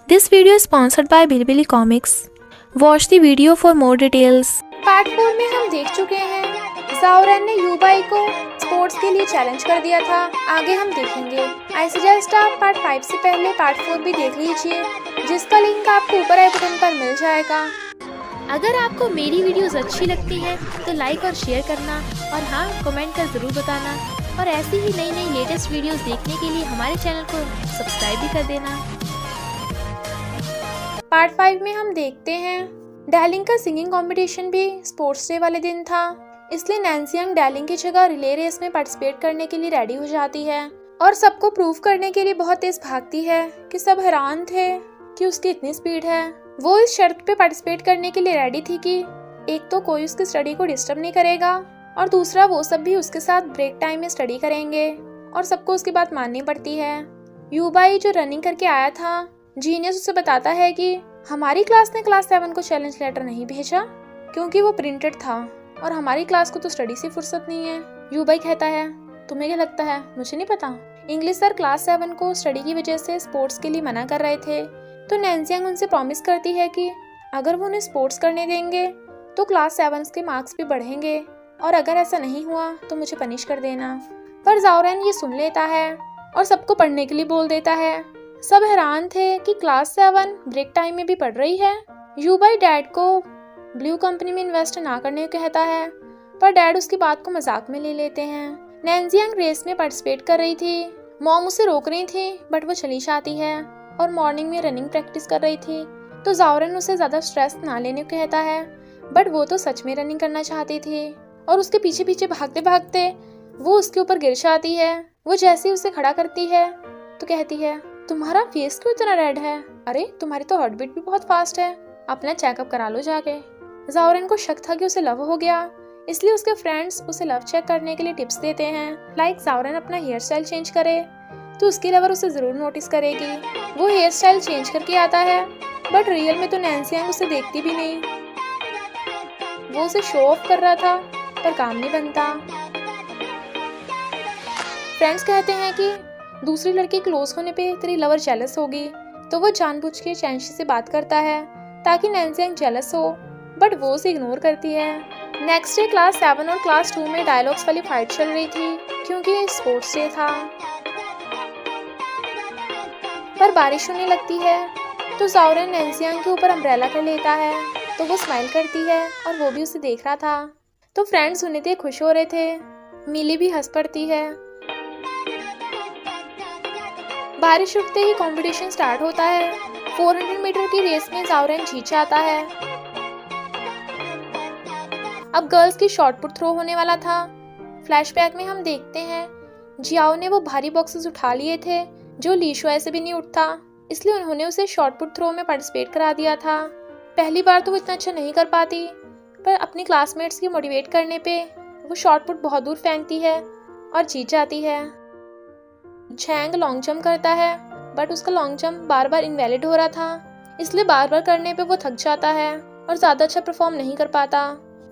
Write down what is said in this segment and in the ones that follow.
This video is sponsored by Bilibili Comics. Watch the video for more details. Part 4 में हम देख चुके हैं ज़ाओरेन ने यूबाई को स्पोर्ट्स के लिए चैलेंज कर दिया था। आगे हम देखेंगे। आई सजेस्ट आप पार्ट 5 से पहले पार्ट 4 भी देख लीजिए, जिसका लिंक आपको ऊपर आई बटन पर मिल जाएगा। अगर आपको मेरी वीडियोस अच्छी लगती हैं तो लाइक और शेयर करना, और हाँ, कमेंट कर ज़रूर बताना। और ऐसी ही नई नई लेटेस्ट वीडियोस देखने के लिए हमारे चैनल को सब्सक्राइब भी कर देना। पार्ट 5 में हम देखते हैं डैलिंग का सिंगिंग कंपटीशन भी स्पोर्ट्स डे वाले दिन था, इसलिए नैन्सी यंग डैलिंग की जगह रिले रेस में पार्टिसिपेट करने के लिए रेडी हो जाती है और सबको प्रूव करने के लिए बहुत तेज भागती है कि सब हैरान थे कि उसकी इतनी स्पीड है। वो इस शर्त पे पार्टिसिपेट करने के लिए रेडी थी कि एक तो कोई उसकी स्टडी को डिस्टर्ब नहीं करेगा, और दूसरा वो सब भी उसके साथ ब्रेक टाइम में स्टडी करेंगे, और सबको उसकी बात माननी पड़ती है। यूबाई जो रनिंग करके आया था, जीनियस उसे बताता है कि हमारी क्लास ने क्लास 7 को चैलेंज लेटर नहीं भेजा क्योंकि वो प्रिंटेड था, और हमारी क्लास को तो स्टडी से फुर्सत नहीं है। यूबाई कहता है, तुम्हें क्या लगता है? मुझे नहीं पता। इंग्लिश सर क्लास 7 को स्टडी की वजह से स्पोर्ट्स के लिए मना कर रहे थे, तो नैन्सी यंग उनसे प्रॉमिस करती है कि अगर वो उन्हें स्पोर्ट्स करने देंगे तो क्लास 7 के मार्क्स भी बढ़ेंगे, और अगर ऐसा नहीं हुआ तो मुझे पनिश कर देना। पर ज़ाओरेन ये सुन लेता है और सबको पढ़ने के लिए बोल देता है। सब हैरान थे कि क्लास 7 ब्रेक टाइम में भी पढ़ रही है। यूबाई डैड को ब्लू कंपनी में इन्वेस्ट ना करने को कहता है, पर डैड उसकी बात को मजाक में ले लेते हैं। नैन्सी यंग रेस में पार्टिसिपेट कर रही थी। मॉम उसे रोक रही थी, बट वो चली जाती है और मॉर्निंग में रनिंग प्रैक्टिस कर रही थी। तो ज़ाओरेन उसे ज़्यादा स्ट्रेस ना लेने को कहता है, बट वो तो सच में रनिंग करना चाहती थी, और उसके पीछे पीछे भागते भागते वो उसके ऊपर गिर जाती है। वो जैसे ही उसे खड़ा करती है तो कहती है, तुम्हारा फेस क्यों इतना रेड है? अरे तुम्हारी तो हार्ट बीट भी बहुत फास्ट है, अपना चेकअप करा लो जाके। ज़ाओरेन को शक था कि उसे लव हो गया, इसलिए उसके फ्रेंड्स उसे लव चेक करने के लिए टिप्स देते हैं, लाइक ज़ाओरेन अपना हेयर स्टाइल चेंज करे तो उसकी लवर उसे जरूर नोटिस करेगी। वो हेयर स्टाइल चेंज करके आता है, बट रियल में तो नैन्सी यंग उसे देखती भी नहीं। वो उसे शो ऑफ कर रहा था, पर काम नहीं बनता। फ्रेंड्स कहते हैं कि दूसरी लड़की क्लोज होने पे तेरी लवर जेलस होगी, तो वो जानबूझ के चैंशी से बात करता है ताकि नैन्सी यंग जेलस हो, बट वो उसे इग्नोर करती है। नेक्स्ट डे क्लास 7 और क्लास 2 में डायलॉग्स वाली फाइट चल रही थी क्योंकि स्पोर्ट्स डे था। पर बारिश होने लगती है, तो ज़ाओरेन नैन्सी यंग के ऊपर अम्ब्रेला कर लेता है, तो वो स्माइल करती है और वो भी उसे देख रहा था। तो फ्रेंड्स उन्हें देख खुश हो रहे थे। मिली भी हंस पड़ती है। बारिश रुकते ही कंपटीशन स्टार्ट होता है। 400 मीटर की रेस में ज़ाओरेन जीत जाता है। अब गर्ल्स की शॉट पुट थ्रो होने वाला था। फ्लैशबैक में हम देखते हैं जियाओ ने वो भारी बॉक्सेस उठा लिए थे जो ली शुआई से भी नहीं उठता, इसलिए उन्होंने उसे शॉट पुट थ्रो में पार्टिसिपेट करा दिया था। पहली बार तो वो इतना अच्छा नहीं कर पाती, पर अपनी क्लासमेट्स की मोटिवेट करने पे वो शॉट पुट बहुत दूर फेंकती है और जीत जाती है। झैंग लॉन्ग जंप करता है, बट उसका लॉन्ग जंप बार बार इनवैलिड हो रहा था, इसलिए बार बार करने पे वो थक जाता है और ज़्यादा अच्छा परफॉर्म नहीं कर पाता।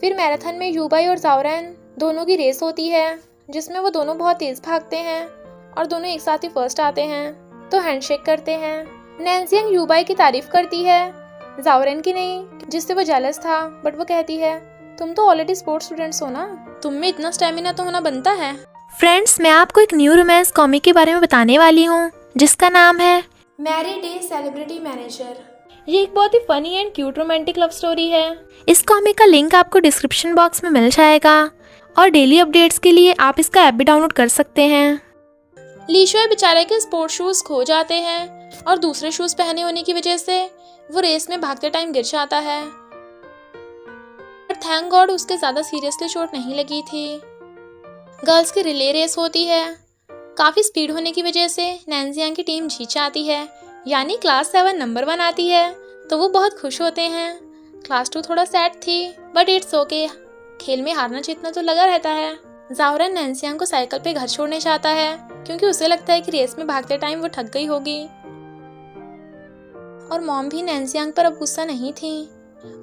फिर मैराथन में यूबाई और ज़ाओरेन दोनों की रेस होती है, जिसमें वो दोनों बहुत तेज भागते हैं और दोनों एक साथ ही फर्स्ट आते हैं, तो हैंडशेक करते हैं। नैन्सी यंग यूबाई की तारीफ करती है, ज़ाओरेन की नहीं, जिससे वो जेलस था, बट वो कहती है, तुम तो ऑलरेडी स्पोर्ट्स स्टूडेंट्स हो ना, तुम में इतना स्टेमिना तो होना बनता है। फ्रेंड्स, मैं आपको एक न्यू रोमांस कॉमिक के बारे में बताने वाली हूँ, जिसका नाम है मैरी डे सेलिब्रिटी मैनेजर। ये एक बहुत ही funny and cute romantic love story है। इस कॉमिक का लिंक आपको डिस्क्रिप्शन बॉक्स में मिल जाएगा, और डेली अपडेट्स के लिए आप इसका ऐप भी डाउनलोड कर सकते हैं। ली शुआई बेचारे के स्पोर्ट्स शूज खो जाते हैं, और दूसरे शूज पहने होने की वजह से वो रेस में भागते टाइम गिर जाता है, पर थैंक गॉड उसके ज्यादा सीरियसली चोट नहीं लगी थी। गर्ल्स की रिले रेस होती है। काफी स्पीड होने की वजह से नैन्सी यंग की टीम जीत जाती है, यानी क्लास 7 नंबर 1 आती है, तो वो बहुत खुश होते हैं। क्लास 2 थोड़ा सैड थी, बट इट्स ओके, खेल में हारना जीतना तो लगा रहता है। ज़ाओरेन नैन्सी यंग को साइकिल पे घर छोड़ने चाहता है क्योंकि उसे लगता है कि रेस में भागते टाइम वो थक गई होगी, और मॉम भी नैन्सी यंग पर अब गुस्सा नहीं थी।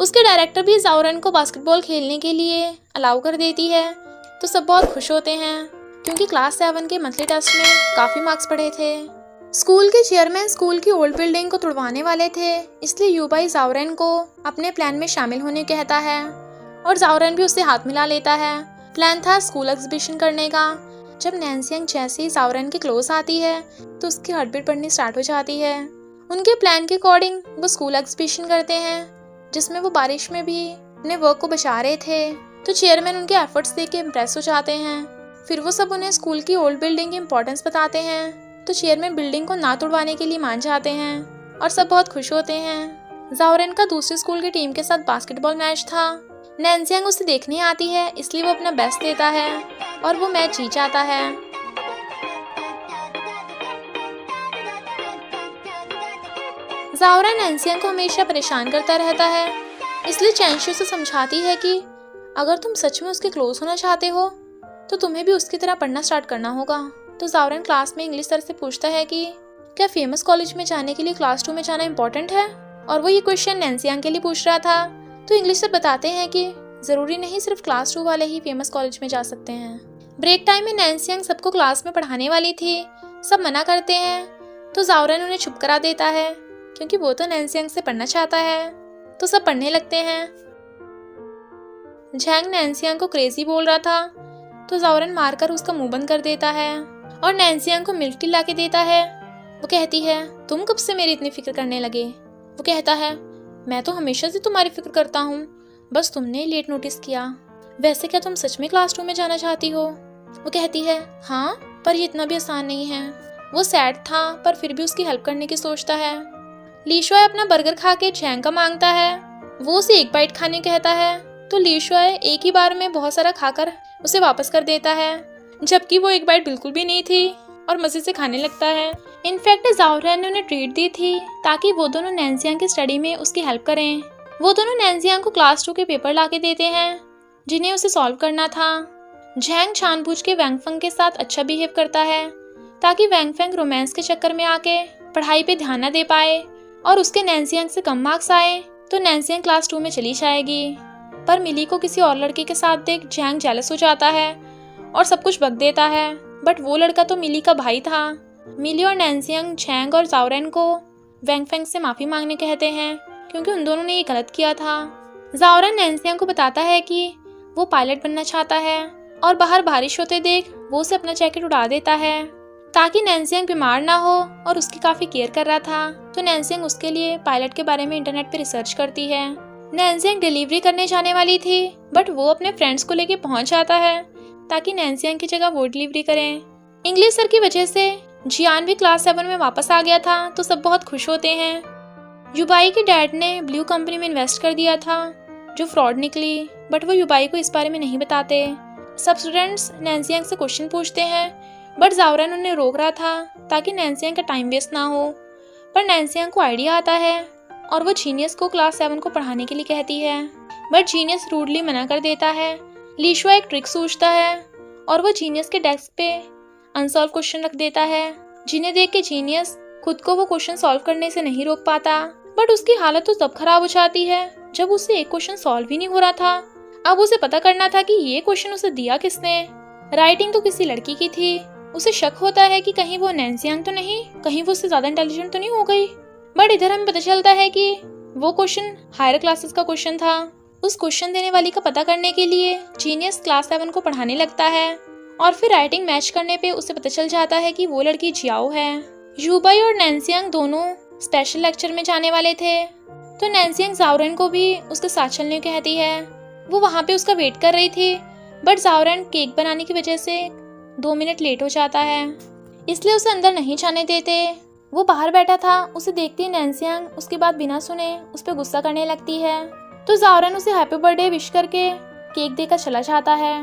उसके डायरेक्टर भी ज़ाओरेन को बास्केटबॉल खेलने के लिए अलाउ कर देती है, तो सब बहुत खुश होते हैं क्योंकि क्लास 7 के मंथली टेस्ट में काफ़ी मार्क्स पड़े थे। स्कूल के चेयरमैन स्कूल की ओल्ड बिल्डिंग को तुड़वाने वाले थे, इसलिए यूबाई जाओरेन को अपने प्लान में शामिल होने कहता है और जाओरेन भी उससे हाथ मिला लेता है। प्लान था स्कूल एग्जीबिशन करने का। जब नैन्सियांग जैसे ही जाओरेन के क्लोज आती है तो उसकी हार्ट बीट बढ़नी स्टार्ट हो जाती है। उनके प्लान के अकॉर्डिंग वो स्कूल एग्जीबिशन करते हैं, जिसमें वो बारिश में भी अपने वर्क को बचा रहे थे। तो चेयरमैन उनके एफर्ट्स देख के इम्प्रेस हो जाते हैं। फिर वो सब उन्हें स्कूल की ओल्ड बिल्डिंग की इम्पोर्टेंस बताते हैं। तो चेयरमैन बिल्डिंग को ना तोड़वाने के लिए मान जाते हैं और सब बहुत खुश होते हैं। जाओरेन का दूसरे स्कूल की टीम के साथ बास्केटबॉल मैच था। नैन्सियांग उसे देखने आती है, इसलिए वो अपना बेस्ट देता है और वो मैच जीत जाता है। जाओरेन नैन्सियांग को हमेशा परेशान करता रहता है, इसलिए चैनशू से समझाती है कि अगर तुम सच में उसके क्लोज होना चाहते हो तो तुम्हें भी उसकी तरह पढ़ना स्टार्ट करना होगा। तो जाओरेन क्लास में इंग्लिश सर से पूछता है कि क्या फेमस कॉलेज में जाने के लिए क्लास 2 में जाना इम्पोर्टेंट है, और वो ये क्वेश्चन नैन्सियांग के लिए पूछ रहा था। तो इंग्लिश सर बताते हैं कि जरूरी नहीं सिर्फ क्लास 2 वाले ही फेमस कॉलेज में जा सकते हैं। ब्रेक टाइम में नैन्सियांग सबको क्लास में पढ़ाने वाली थी, सब मना करते हैं। तो जाओरेन उन्हें चुप करा देता है क्योंकि वो तो नैन्सियांग से पढ़ना चाहता है। तो सब पढ़ने लगते हैं। झैंग नैन्सियांग को क्रेजी बोल रहा था, तो जाओरेन मारकर उसका मुंह बंद कर देता है और नैन्सियांग को मिल्क टी ला के देता है। वो कहती है तुम कब से मेरी इतनी फिक्र करने लगे। वो कहता है मैं तो हमेशा से तुम्हारी फिक्र करता हूँ, बस तुमने लेट नोटिस किया। वैसे क्या तुम सच में क्लास 2 में जाना चाहती हो। वो कहती है हाँ, पर ये इतना भी आसान नहीं है। वो सैड था पर फिर भी उसकी हेल्प करने की सोचता है। ली शुआई अपना बर्गर खा के झैंग का मांगता है। वो उसे एक बाइट खाने कहता है, तो ली शुआई एक ही बार में बहुत सारा खाकर उसे वापस कर देता है, जबकि वो एक बाइट बिल्कुल भी नहीं थी और मजे से खाने लगता है। इनफैक्ट जाओरेन ने उन्हें ट्रीट दी थी ताकि वो दोनों नैन्सियांग की स्टडी में उसकी हेल्प करें। वो दोनों नैन्सियांग को क्लास 2 के पेपर लाके देते हैं जिन्हें उसे सॉल्व करना था। झैंग जानबूझ के वैंगफेंग के साथ अच्छा बिहेव करता है ताकि वैंगफेंग रोमांस के चक्कर में आके पढ़ाई पे ध्यान न दे पाए और उसके नैन्सियांग से कम मार्क्स आए तो नैन्सियांग क्लास 2 में चली जाएगी। पर मिली को किसी और लड़के के साथ देख झैंग जेलस हो जाता है और सब कुछ बक देता है, बट वो लड़का तो मिली का भाई था। मिली और नैन्सियांग झैंग और जाओरेन को वैंगफेंग से माफी मांगने कहते हैं क्योंकि उन दोनों ने ये गलत किया था। जाओरेन नैन्सियांग को बताता है कि वो पायलट बनना चाहता है और बाहर बारिश होते देख वो उसे अपना जैकेट उड़ा देता है ताकि नैन्सियांग बीमार ना हो और उसकी काफी केयर कर रहा था। तो नैन्सियांग उसके लिए पायलट के बारे में इंटरनेट पे रिसर्च करती है। नैन्सियांग डिलीवरी करने जाने वाली थी, बट वो अपने फ्रेंड्स को लेके पहुंच जाता है ताकि नैन्सियांग की जगह वो डिलीवरी करें। इंग्लिश सर की वजह से जियान भी क्लास 7 में वापस आ गया था, तो सब बहुत खुश होते हैं। यूबाई के डैड ने ब्लू कंपनी में इन्वेस्ट कर दिया था जो फ्रॉड निकली, बट वो यूबाई को इस बारे में नहीं बताते। सब स्टूडेंट्स नैन्सियांग से क्वेश्चन पूछते हैं, बट जाओरेन उन्हें रोक रहा था ताकि नैन्सियांग का टाइम वेस्ट ना हो। पर नैन्सियांग को आइडिया आता है और वो जीनियस को क्लास 7 को पढ़ाने के लिए कहती है, बट जीनियस रूडली मना कर देता है। ली शुआई एक ट्रिक सोचता है और वो जीनियस के डेस्क पे अनसॉल्व क्वेश्चन रख देता है, जिन्हें देख के जीनियस खुद को वो क्वेश्चन सॉल्व करने से नहीं रोक पाता। बट उसकी हालत तो तब खराब हो जाती है जब उससे एक क्वेश्चन सॉल्व ही नहीं हो रहा था। अब उसे पता करना था कि ये क्वेश्चन उसे दिया किसने। राइटिंग तो किसी लड़की की थी। उसे शक होता है कि कहीं वो नैन्सियांग तो नहीं, कहीं वो उससे ज्यादा इंटेलिजेंट तो नहीं हो गई। बट इधर हमें पता चलता है कि वो क्वेश्चन हायर क्लासेस का क्वेश्चन था। उस क्वेश्चन देने वाली का पता करने के लिए जीनियस क्लास 7 को पढ़ाने लगता है और फिर राइटिंग मैच करने पे उसे पता चल जाता है कि वो लड़की जियाओ है। यूबाई और नैन्सियांग दोनों स्पेशल लेक्चर में जाने वाले थे, तो नैन्सियांग जाओरेन को भी उसके साथ चलने कहती है। वो वहाँ पे उसका वेट कर रही थी, बट जाओरेन केक बनाने की वजह से 2 मिनट लेट हो जाता है, इसलिए उसे अंदर नहीं जाने देते। वो बाहर बैठा था, उसे देखती नैन्सियांग उसकी बात बिना सुने उस पर गुस्सा करने लगती है, तो जाओरेन उसे हैप्पी बर्थडे विश करके केक देकर चला जाता है।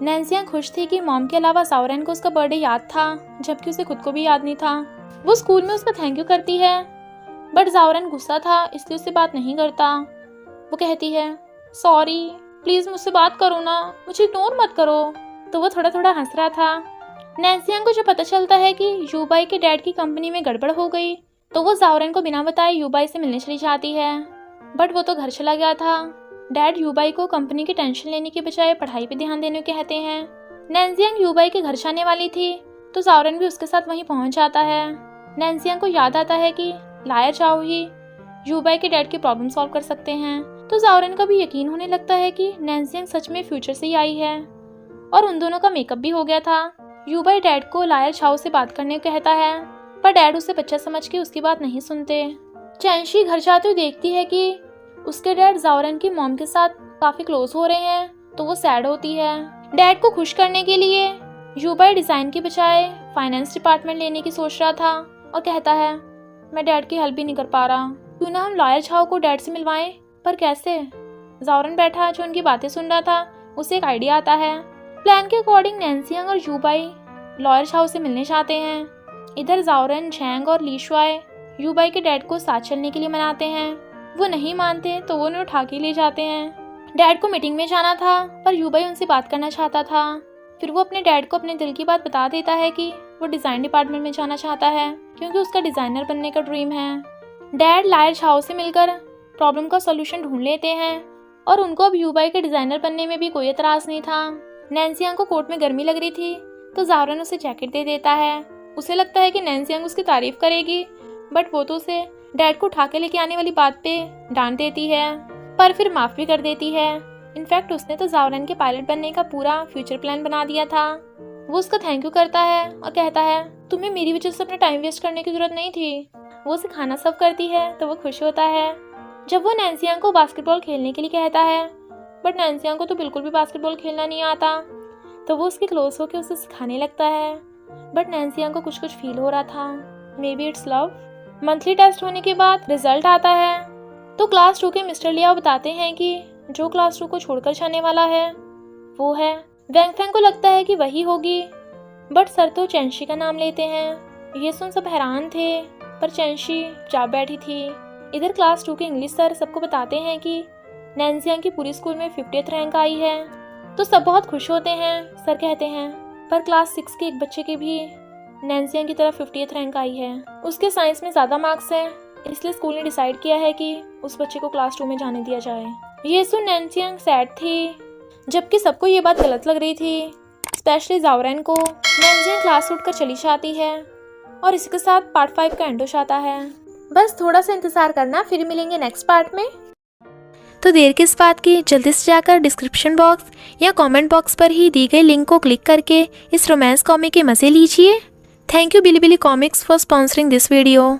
नैन्सियांग खुश थी कि मॉम के अलावा जाओरेन को उसका बर्थडे याद था, जबकि उसे खुद को भी याद नहीं था। वो स्कूल में उसका थैंक यू करती है, बट जाओरेन गुस्सा था इसलिए उससे बात नहीं करता। वो कहती है सॉरी, प्लीज मुझसे बात करो ना, मुझे इग्नोर मत करो। तो वो थोड़ा थोड़ा हंस रहा था। नैन्सियांग को जब पता चलता है कि यूबाई के डैड की कंपनी में गड़बड़ हो गई, तो वो जाओरेन को बिना बताए यूबाई से मिलने चली जाती है, बट वो तो घर चला गया था। डैड यूबाई को कंपनी की टेंशन लेने के बजाय पढ़ाई पे ध्यान देने को कहते हैं। नैन्सियांग यूबाई के घर जाने वाली थी, तो जाओरेन भी उसके साथ वहीं पहुंच जाता है। नैन्सियांग को याद आता है कि लायर चाओ ही यूबाई के डैड की प्रॉब्लम सॉल्व कर सकते हैं। तो ज़ाओरेन का भी यकीन होने लगता है कि नैन्सियांग सच में फ्यूचर से ही आई है और उन दोनों का मेकअप भी हो गया था। यूबाई डैड को लायर चाओ से बात करने को कहता है, पर डैड उसे बच्चा समझ के उसकी बात नहीं सुनते। चैंशी घर जाते हुए देखती है कि उसके डैड ज़ाओरेन की मॉम के साथ काफी क्लोज हो रहे हैं, तो वो सैड होती है। डैड को खुश करने के लिए यूबाई डिजाइन की बजाय फाइनेंस डिपार्टमेंट लेने की सोच रहा था और कहता है, मैं डैड की हेल्प भी नहीं कर पा रहा, क्यों ना हम लायर चाओ को डैड से मिलवाएं, पर कैसे? ज़ाओरेन बैठा जो उनकी बातें सुन रहा था, उसे एक आइडिया आता है। प्लान के अकॉर्डिंग नैन्सियांग और यूबाई लायर चाओ से मिलने चाहते हैं। इधर ज़ाओरेन, झैंग और ली शुआई यूबाई के डैड को साथ चलने के लिए मनाते हैं। वो नहीं मानते तो वो उन्हें उठा के ले जाते हैं। डैड को मीटिंग में जाना था, पर यूबाई उनसे बात करना चाहता था। फिर वो अपने डैड को अपने दिल की बात बता देता है कि वो डिज़ाइन डिपार्टमेंट में जाना चाहता है क्योंकि उसका डिज़ाइनर बनने का ड्रीम है। डैड लायर चाओ से मिलकर प्रॉब्लम का सॉल्यूशन ढूंढ लेते हैं और उनको अब यूबाई के डिज़ाइनर बनने में भी कोई एतराज़ नहीं था। नैन्सियांग को कोट में गर्मी लग रही थी, तो ज़ाओरेन उसे जैकेट दे देता है। उसे लगता है कि नैन्सियांग उसकी तारीफ करेगी, बट वो तो उसे डैड को उठा के लेके आने वाली बात पे डांट देती है, पर फिर माफ़ भी कर देती है। इनफैक्ट उसने तो ज़ाओरेन के पायलट बनने का पूरा फ्यूचर प्लान बना दिया था। वो उसका थैंक यू करता है और कहता है, तुम्हें मेरी वजह से अपना टाइम वेस्ट करने की जरूरत नहीं थी। वो उसे खाना सर्व करती है तो वो खुश होता है। जब वो नैन्सियांग को बास्केटबॉल खेलने के लिए कहता है, बट नैन्सियांग को तो बिल्कुल भी बास्केटबॉल खेलना नहीं आता, तो वो उसके क्लोज होकर उसे सिखाने लगता है। बट नैन्सियांग को कुछ फील हो रहा था, maybe it's love. Monthly test होने के बाद रिजल्ट आता है, तो क्लास 2 के मिस्टर लियाओ बताते हैं कि जो क्लास 2 को छोड़कर जाने वाला है वो है वैंगफेंग। को लगता है कि वही होगी, बट सर तो चैंशी का नाम लेते हैं। ये सुन सब हैरान थे, पर चैंशी चुपचाप बैठी थी। इधर क्लास 2 के इंग्लिश सर सबको बताते हैं कि नैन्सियांग की पूरी स्कूल में 50th रैंक आई है, तो सब बहुत खुश होते हैं। सर कहते हैं, पर क्लास 6 के एक बच्चे के भी नैन्सियांग की तरफ 50th रैंक आई है। उसके साइंस में ज़्यादा मार्क्स हैं, इसलिए स्कूल ने डिसाइड किया है कि उस बच्चे को क्लास 2 में जाने दिया जाए। ये सुन नैन्सियांग सैड थी, जबकि सबको ये बात गलत लग रही थी, स्पेशली ज़ाओरेन को। नैन्सियांग क्लास उठकर चली जाती है और इसी के साथ पार्ट 5 का एंड हो जाता है। बस थोड़ा सा इंतज़ार करना, फिर मिलेंगे नेक्स्ट पार्ट में। तो देर किस बात की, जल्दी से जाकर डिस्क्रिप्शन बॉक्स या कमेंट बॉक्स पर ही दी गई लिंक को क्लिक करके इस रोमांस कॉमिक के मज़े लीजिए। Thank you Bilibili comics for sponsoring this video.